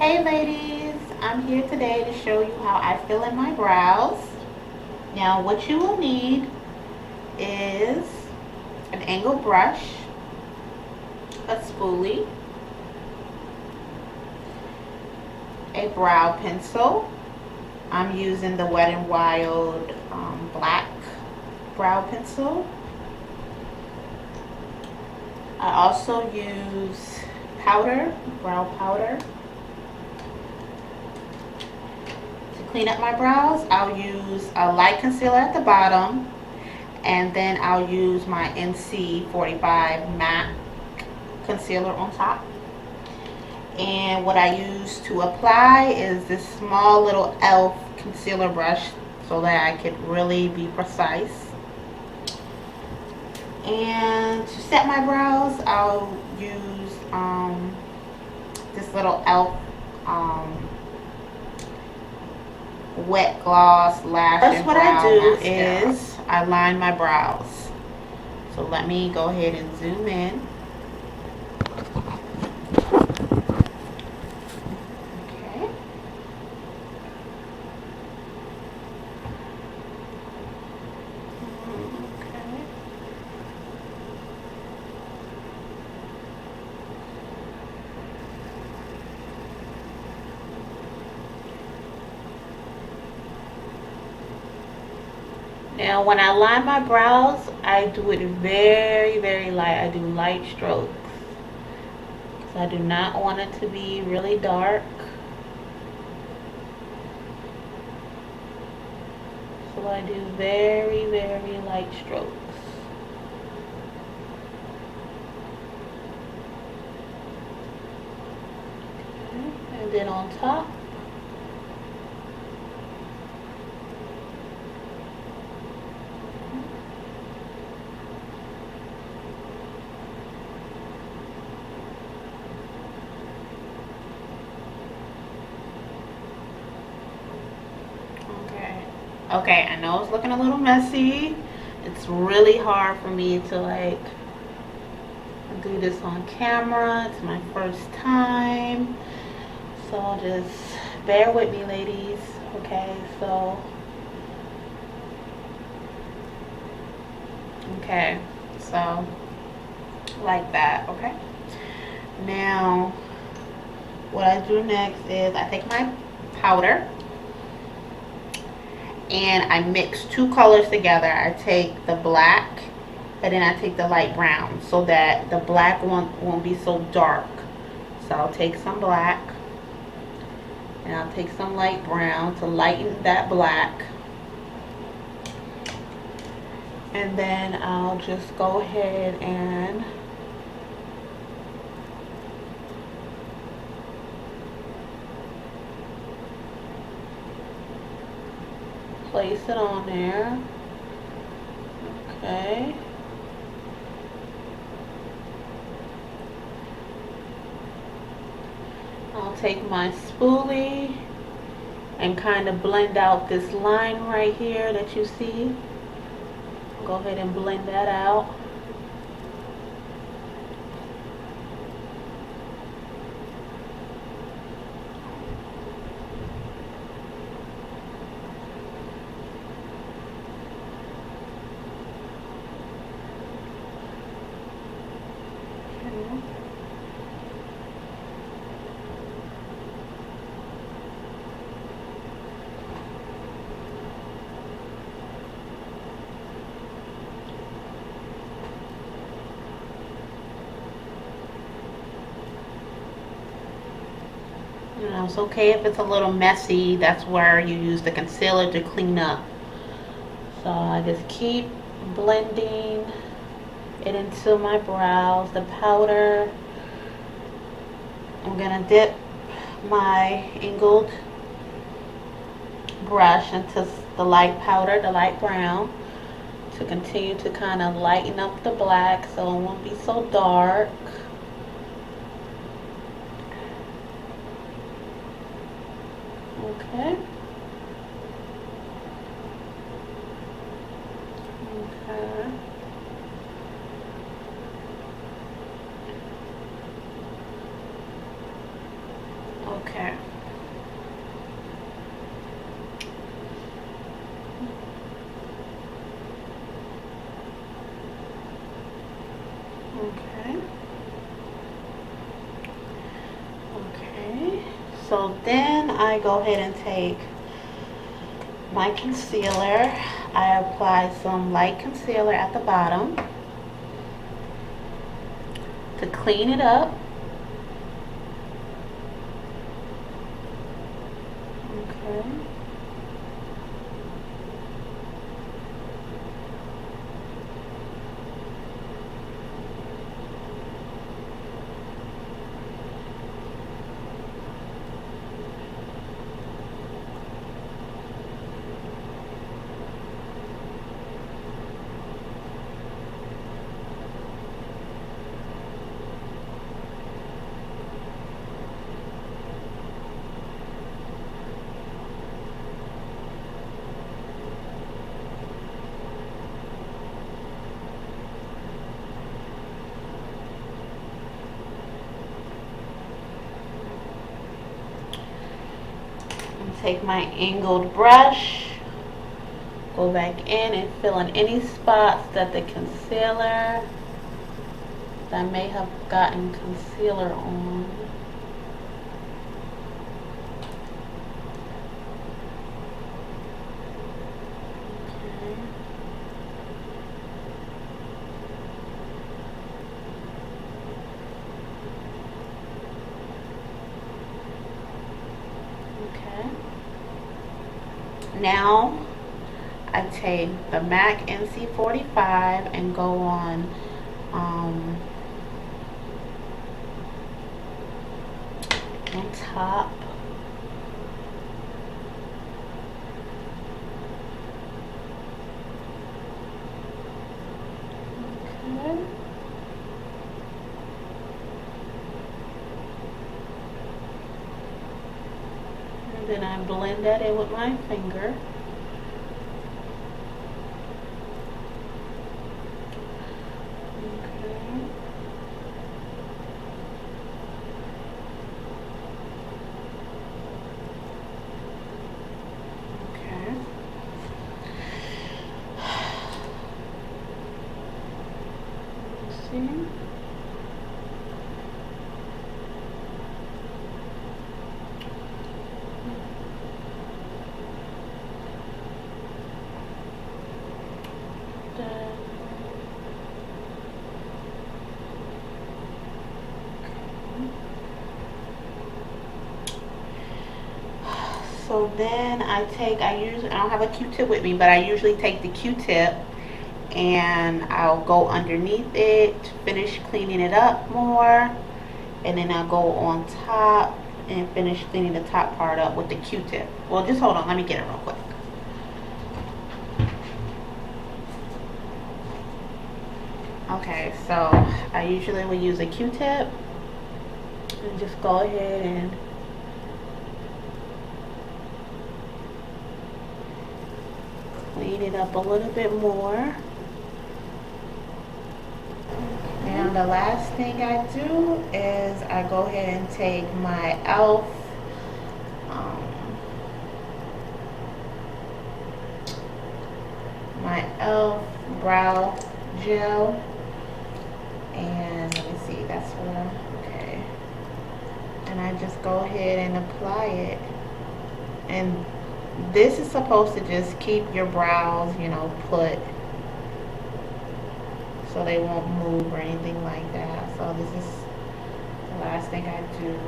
Hey ladies, I'm here today to show you how I fill in my brows. Now what you will need is an angle brush, a spoolie, a brow pencil. I'm using the Wet n Wild black brow pencil. I also use powder, brow powder. To clean up my brows, I'll use a light concealer at the bottom, and then I'll use my NC45 matte concealer on top. And what I use to apply is this small little e.l.f. concealer brush so that I could really be precise. And to set my brows, I'll use this little e.l.f. wet gloss lash. First, what I do is I line my brows. So let me go ahead and zoom in. Now when I line my brows, I do it very, very light. I do light strokes. So I do not want it to be really dark. So I do very, very light strokes. Okay. And then on top, okay, I know it's looking a little messy. It's really hard for me to like do this on camera. It's my first time. So just bear with me, ladies. Okay, so like that, okay? Now what I do next is I take my powder and I mix two colors together. I take the black and then I take the light brown so that the black won't be so dark. So I'll take some black and I'll take some light brown to lighten that black. And then I'll just go ahead and place it on there. Okay. I'll take my spoolie and kind of blend out this line right here that you see. Go ahead and blend that out. You know, it's okay if it's a little messy. That's where you use the concealer to clean up. So I just keep blending it into my brows. The powder, I'm gonna dip my angled brush into the light powder, the light brown, to continue to kind of lighten up the black so it won't be so dark. Okay. Okay. Okay. So then I go ahead and take my concealer. I apply some light concealer at the bottom to clean it up. Okay. Take my angled brush, go back in and fill in any spots that the concealer that may have gotten concealer on. Okay. Now I take the MAC NC45 and go on top. Okay. And then I blend that in with my finger. So then I don't have a Q-tip with me, but I usually take the Q-tip and I'll go underneath it, finish cleaning it up more, and then I'll go on top and finish cleaning the top part up with the Q-tip. Well, just hold on, let me get it real quick. Okay, so I usually will use a Q-tip and just go ahead and clean it up a little bit more. Now the last thing I do is I go ahead and take my e.l.f. brow gel, and let me see, that's what okay. And I just go ahead and apply it, and this is supposed to just keep your brows, you know, put, so they won't move or anything like that. So this is the last thing I do.